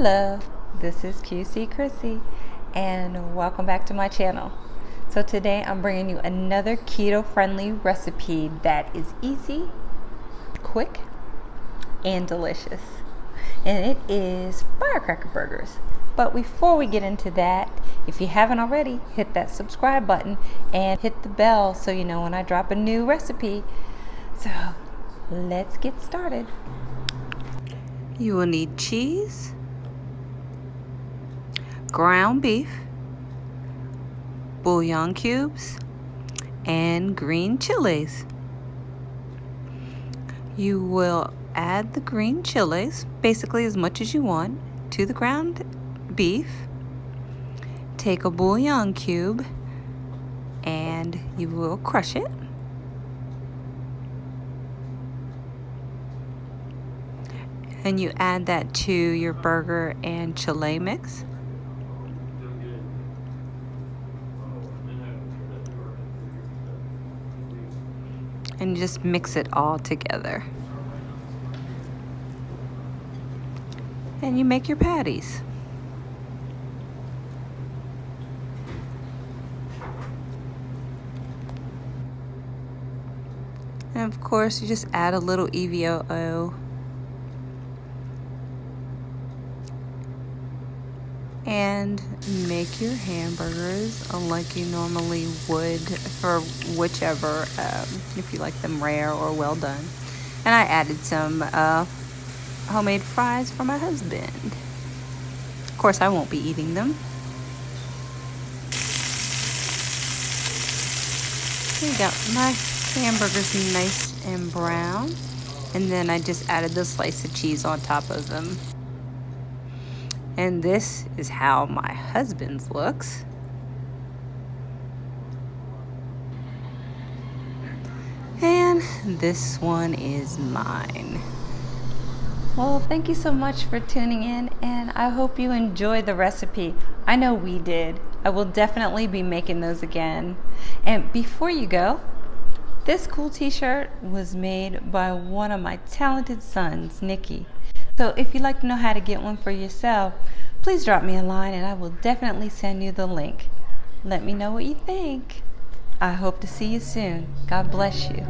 Hello, this is QC Chrissy and welcome back to my channel. So today I'm bringing you another keto friendly recipe that is easy, quick, and delicious. And it is firecracker burgers. But before we get into that, if you haven't already, hit that subscribe button and hit the bell so you know when I drop a new recipe. So let's get started. You will need cheese, ground beef, bouillon cubes, and green chilies. You will add the green chilies, basically as much as you want, to the ground beef. Take a bouillon cube and you will crush it. And you add that to your burger and chili mix. And just mix it all together. And you make your patties. And of course, you just add a little EVOO. And make your hamburgers like you normally would for whichever, if you like them rare or well done. And I added some homemade fries for my husband. Of course, I won't be eating them. Here you go, my hamburgers nice and brown. And then I just added the slice of cheese on top of them. And this is how my husband's looks. And this one is mine. Well, thank you so much for tuning in, and I hope you enjoyed the recipe. I know we did. I will definitely be making those again. And before you go, this cool t-shirt was made by one of my talented sons, Nikki. So if you'd like to know how to get one for yourself, please drop me a line and I will definitely send you the link. Let me know what you think. I hope to see you soon. God bless you.